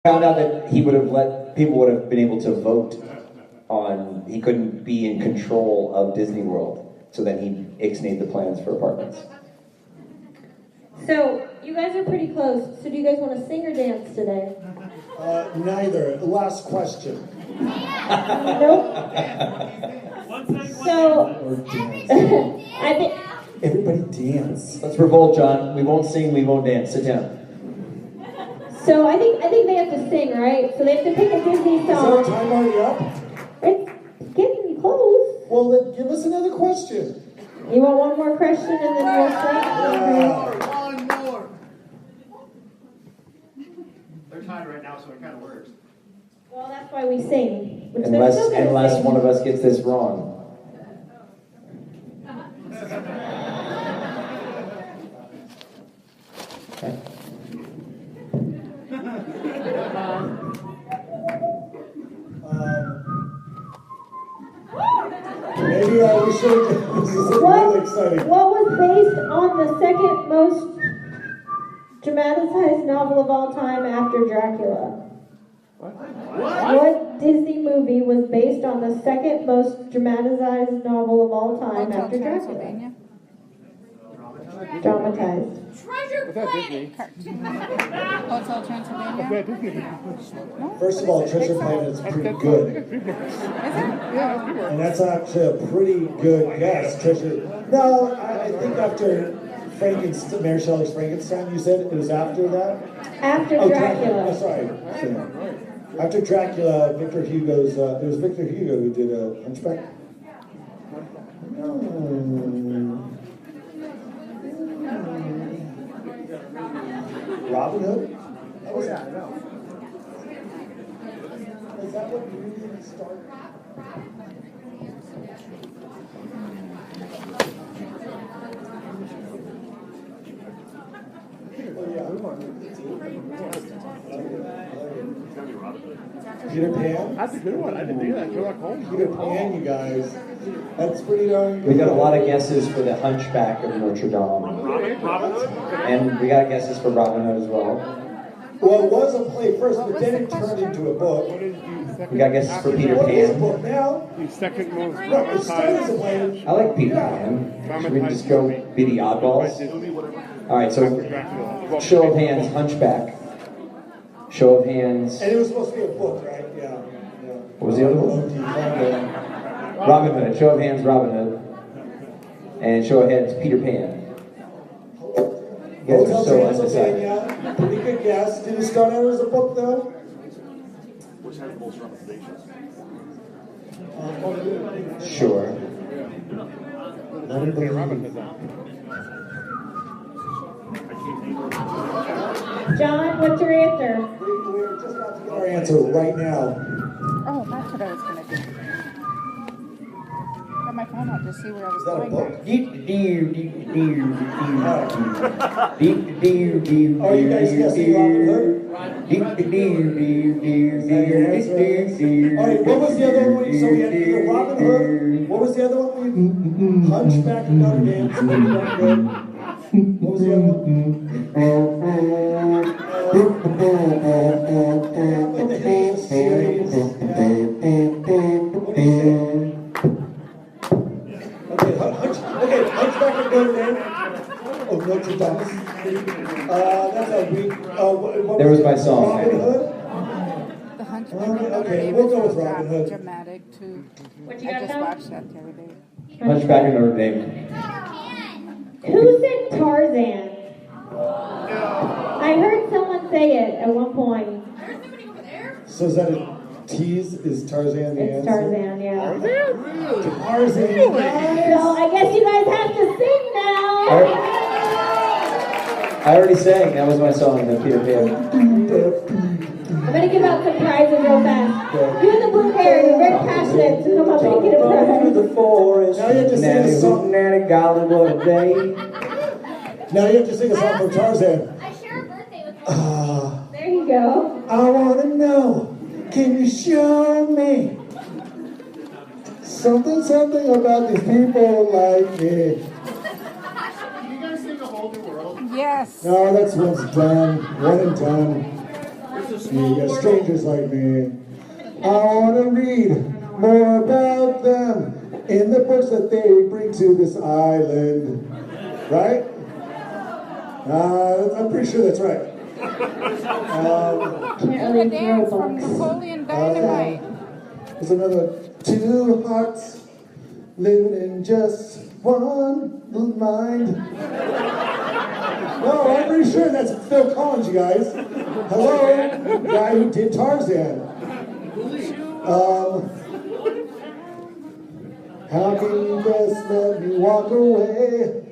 Found out that people would have been able to vote on, he couldn't be in control of Disney World. So then he ixnayed the plans for apartments. So, you guys are pretty close. So do you guys want to sing or dance today? Neither. Last question. Nope. So, I think... Everybody dance. Let's revolt, John. We won't sing, we won't dance. Sit down. So I think they have to sing, right? So they have to pick a Disney song. Is our time already up? It's getting close. Well, then give us another question. You want one more question and then we'll sing? One more. They're tied right now, so it kind of works. Well, that's why we sing. Unless one of us gets this wrong. Okay. Maybe we should. This is really exciting. What was based on the second most dramatized novel of all time after Dracula? What Disney movie was based on the second most dramatized novel of all time after Dracula? Dramatized. Treasure Planet. Hotel Transylvania. First of all, Treasure Planet is pretty good. Is it? Yeah. And that's actually a pretty good guess. Treasure. No, I think after Mary Shelley's Frankenstein, you said it was after that? After Dracula. Oh, sorry. After Dracula, Victor Hugo's, it was Victor Hugo who did Hunchback. Robin Hood? Oh, yeah, I know. Is that what really started? Peter Pan? That's a good one. I didn't do that. Sherlock Holmes. Peter Pan, you guys. That's pretty darn good. We got a lot of guesses for the Hunchback of Notre Dame. Robin Hood? And we got guesses for Robin Hood as well. Well, it was a play first, but then it turned into a book. We got guesses for Peter What is a Pan. book now? The second most No, it started as a play. I like Peter Pan. Should we just go be the oddballs? Alright, so show of hands, Hunchback. Show of hands. And it was supposed to be a book, right? Yeah. What was the other one? Robin Hood. Show of hands, Robin Hood. And show of hands, Peter Pan. You guys are so undecided. Transylvania. Pretty good guess. Did it start out as a book, though? Which has the most dramatizations? Sure. Robin Hood. John, what's your answer? We're just about to get our answer right now. Oh, that's what I was going to do. Got my phone out to see where I was Is that a going. book? Oh, you guys guessing Robin Hood? Is that your answer? All right, what was the other one? So we had either Robin Hood. What was the other one? Hunchback of Notre Dame. What was the other one? The series. What do you say? Okay, Hunchback of Notre Dame. Oh, Notre Dame. That's a weak. There was my song. Robin Hood. The Hunchback. Okay, we'll go with Robin Hood. Dramatic too. What you I got just now? watched that the other day. Hunchback of Notre Dame. Who said Tarzan? I heard someone say it at one point. So is that a tease? Is Tarzan the It's answer? Tarzan, yeah. Tarzan. So I guess you guys have to sing now. I already sang. That was my song, the Peter Pan. I'm gonna give out some prizes real fast. You and the blue hair, you're very passionate to come up and get a prize. The forest. Now you have to sing a song. Nanny golly, what a day. Now you have to sing a song for Tarzan. I share a birthday with There you go. I want to know, can you show me something about these people like me? You guys sing A Whole New World? Yes. No, that's one's done. One and done. There's a You got strangers like me. I want to read more about them in the books that they bring to this island. Right? I'm pretty sure that's right. Can't The really dance throw from books. Napoleon Dynamite. There's another two hearts living in just one little mind. No, I'm pretty sure that's Phil Collins, you guys. Hello, guy who did Tarzan. How can you just let me walk away?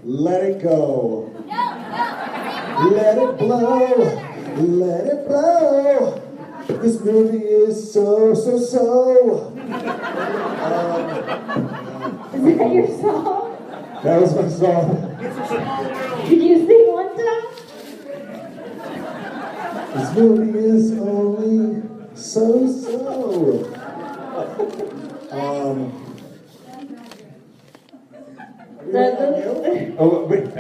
Let it go. Let it blow. Let it blow. This movie is so. Is that your song? That was my song. Did you sing one time? This movie is only so. Oh, wait,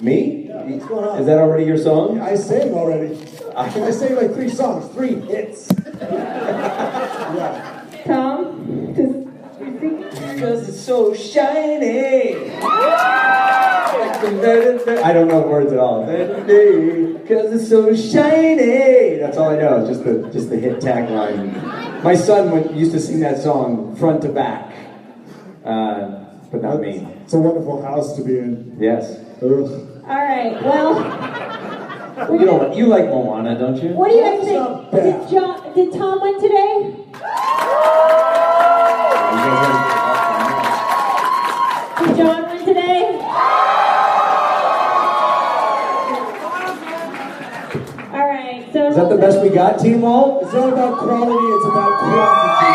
me? What's going on? Is that already your song? I sang already. I sang like 3 songs, 3 hits. Yeah. Tom? Because it's so shiny. I don't know the words at all. Because it's so shiny. That's all I know. Just the hit tagline. My son used to sing that song front to back, but not me. It's a wonderful house to be in. Yes. Ugh. All right, well. You like Moana, don't you? What do you guys It's not think? bad. Did Tom win today? Did John win today? All right, so. Is that the best we got, Team Walt? It's not about quality, it's about quantity.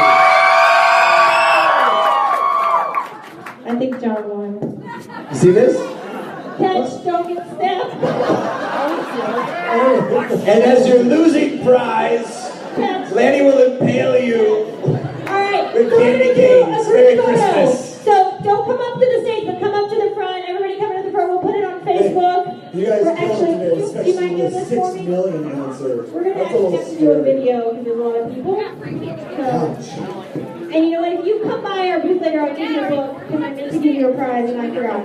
I think John won. You see this? Catch, don't get snapped. And as your losing prize, Catch. Lanny will impale you. All right, With so we're candy gonna do canes. a Merry group photo. Christmas. So don't come up to the stage, but come up to the front. Everybody come to the front. We'll put it on Facebook. You guys Or killed actually, today, you especially might do with this for 6 me. million answers. We're gonna That's a actually little have to do a scary. video because there's a lot of people. So, Ouch. and you know what? If you come by our booth later, I'll give you a book because I meant to give you a prize and I forgot.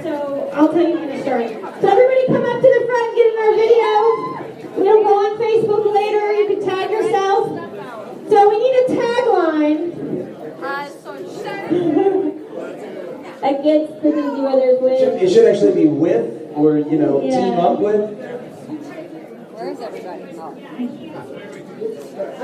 So I'll tell you when to start. So everybody come up to the front and get in our video. We'll go on Facebook later. You can tag yourself. So we need a tagline against the Disney Weathers with. It should actually be with, or, team up with. Where is everybody? All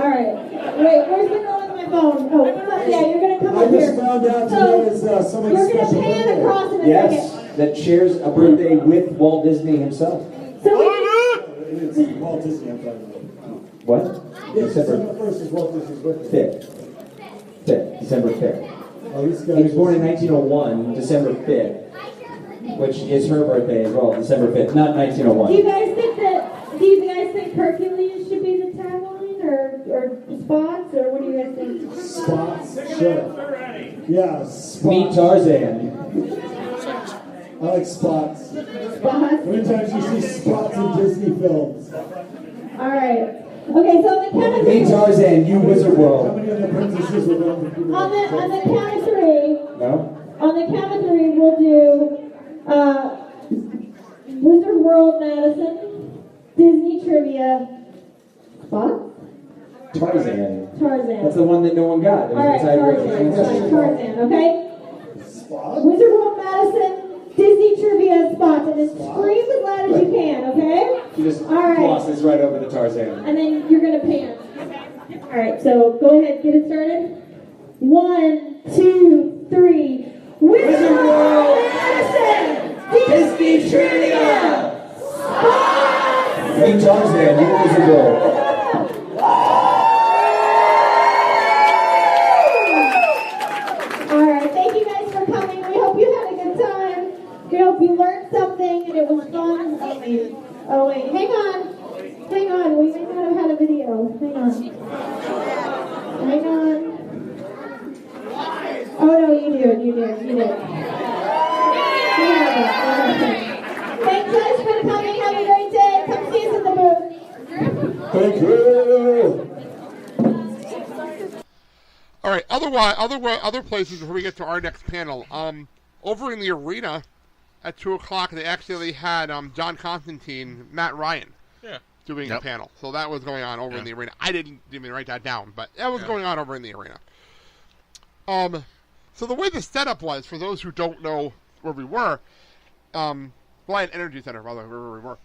right. Wait, where's the girl with my phone? Oh, yeah, you're gonna come I up here. just found out So today is somebody's you're gonna special pan birthday. across in a Yes, second. that shares a birthday with Walt Disney himself. So we It's Walt Disney I'm talking about. What? Yeah, December December 1st is Walt Disney's birthday. 5th. December 5th. Oh, this guy He was born in 1901, December 5th, which is her birthday as well, December 5th, not do you 1901. guys think Hercules should be the tagline or spots or what do you guys think? Spots, sure. Yeah, spots. Meet Tarzan. I like spots. Spots? How many times you see spots in Disney films? All right. Okay, so on the count of Meet three. Tarzan, you Wizard How World. many of the princesses were going to people? On the count of three. No? On the count of three, we'll do Wizard World Madison, Disney trivia, spots. Tarzan. Tarzan. That's the one that no one got. It All right, was a tiebreaker. Tarzan. Tarzan, okay? Spots? Wizard World Madison, Disney trivia spots, and then scream as loud as you can, okay? You just All right. glosses right over the Tarzan. And then you're gonna pan. All right, so go ahead, get it started. 1, 2, 3. Wizard World Madison, Disney trivia! spots. Meet Tarzan, you Wizard World. All right, thank you guys for coming. We hope you had a good time. We hope you learned something and it was fun. Oh wait, hang on. Hang on, we may not have had a video. Hang on. Hang on. Oh no, you did. Thanks guys for coming. Have a great day. Come see us in the booth. Thank you. All right. Other places before we get to our next panel. Over in the arena at 2:00, they actually had John Constantine, Matt Ryan, doing a panel. So that was going on over in the arena. I didn't even write that down, but that was going on over in the arena. So the way the setup was, for those who don't know where we were, Lion Energy Center, by the way, where we were.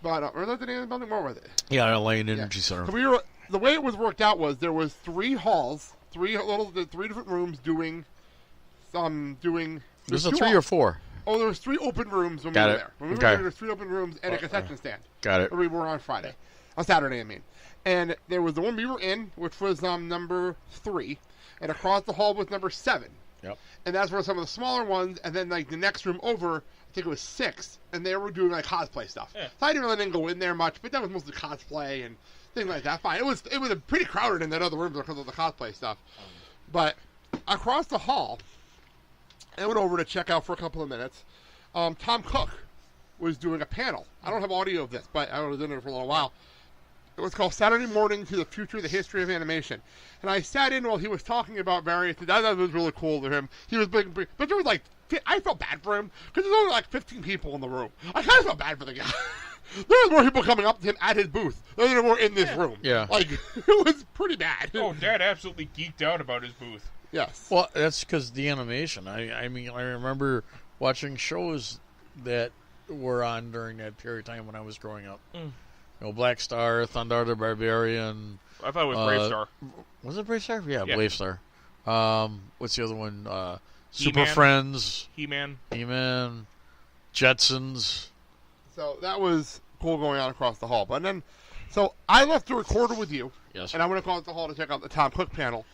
But was that the name of the building? Where was it? Yeah, Lion Energy Center. So the way it was worked out was there was 3 halls, 3 different rooms doing. There's a 3 or 4. Oh, there was 3 open rooms when we were there. When we were there, there was 3 open rooms and a concession stand. Got it. Where we were on Saturday, I mean. And there was the one we were in, which was number 3, and across the hall was number 7. Yep. And that's where some of the smaller ones, and then like the next room over, I think it was 6, and they were doing like cosplay stuff. Yeah. So I didn't go in there much, but that was mostly cosplay and things like that. Fine. It was pretty crowded in that other room because of the cosplay stuff. But across the hall, I went over to check out for a couple of minutes. Tom Cook was doing a panel. I don't have audio of this, but I was in it for a little while. It was called Saturday Morning to the Future, the History of Animation. And I sat in while he was talking about various things. That was really cool to him. He was big, but there was like, I felt bad for him because there's only like 15 people in the room. I kind of felt bad for the guy. There was more people coming up to him at his booth than there were in this room. Yeah. Like, it was pretty bad. Oh, Dad absolutely geeked out about his booth. Yes. Well, that's because the animation. I mean, I remember watching shows that were on during that period of time when I was growing up. You know, Black Star, Thunder the Barbarian. I thought it was Brave Star. Was it Brave Star? Yeah, Brave Star. What's the other one? Super He-Man. Friends. He-Man. Jetsons. So that was cool going on across the hall. But then, so I left the recorder with you. Yes. And I went across the hall to check out the Tom Cook panel.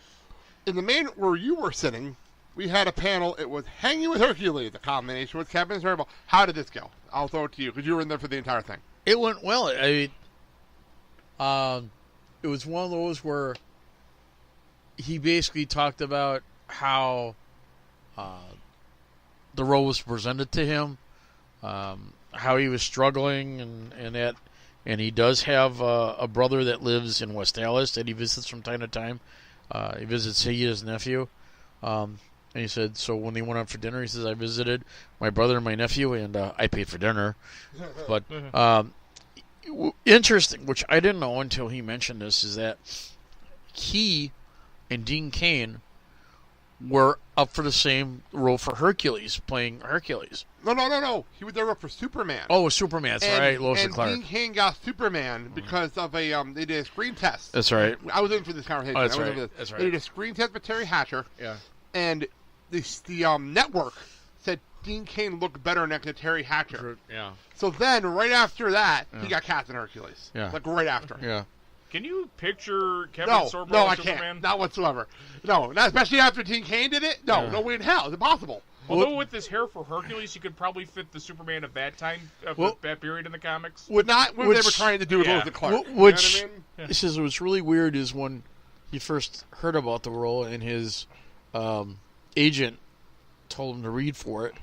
In the main, where you were sitting, we had a panel. It was Hanging With Hercules, a combination with Captain Sorbo. How did this go? I'll throw it to you, because you were in there for the entire thing. It went well. It was one of those where he basically talked about how the role was presented to him, how he was struggling, and he does have a brother that lives in West Dallas that he visits from time to time. He visits his nephew. And he said, so when they went out for dinner, he says, I visited my brother and my nephew, and I paid for dinner. But interesting, which I didn't know until he mentioned this, is that he and Dean Cain were up for the same role for Hercules, playing Hercules. No. He was there for Superman. Oh, Superman. That's right. Lois and Clark. Dean Cain got Superman because of they did a screen test. That's right. I was in for this conversation. Oh, that's right. That's right. They did a screen test with Terry Hatcher. Yeah. And the network said Dean Cain looked better next to Terry Hatcher. Yeah. So then, right after that, he got cast in Hercules. Yeah. Like right after. Yeah. Can you picture Kevin Sorbo No, as I Superman? can't. Not whatsoever. No, not especially after Dean Cain did it. No, no way in hell. It's impossible. Although with his hair for Hercules, you could probably fit the Superman of that time, that period in the comics. Not what they were trying to do with Lois and Clark. Which, you know what I mean? He says what's really weird is when he first heard about the role and his agent told him to read for it.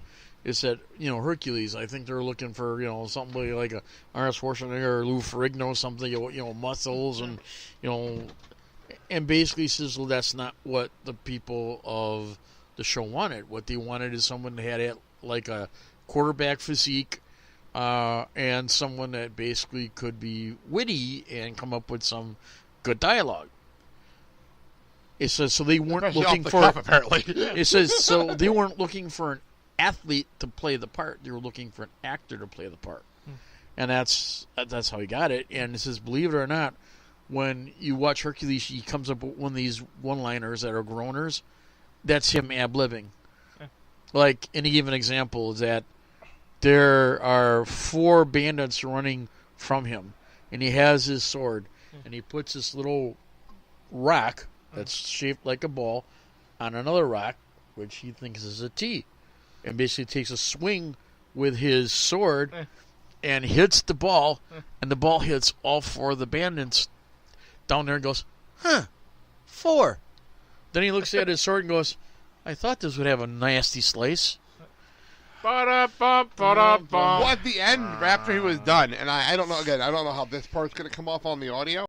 It said, Hercules. I think they're looking for, somebody like a Arnold Schwarzenegger or Lou Ferrigno, something, muscles and, and basically says, well, that's not what the people of the show wanted. What they wanted is someone that had like a quarterback physique, and someone that basically could be witty and come up with some good dialogue. It says so they weren't looking for apparently. It says so they weren't looking for an athlete to play the part. They were looking for an actor to play the part, and that's how he got it. And it says, believe it or not, when you watch Hercules, he comes up with one of these one-liners that are groaners. That's him ad-libbing. Like, and he gave an example is that there are 4 bandits running from him, and he has his sword, and he puts this little rock that's shaped like a ball on another rock, which he thinks is a T, and basically takes a swing with his sword and hits the ball, and the ball hits all 4 of the bandits down there and goes, 4. Then he looks at his sword and goes, I thought this would have a nasty slice. Well, at the end, after he was done, and I don't know, again, I don't know how this part's going to come off on the audio.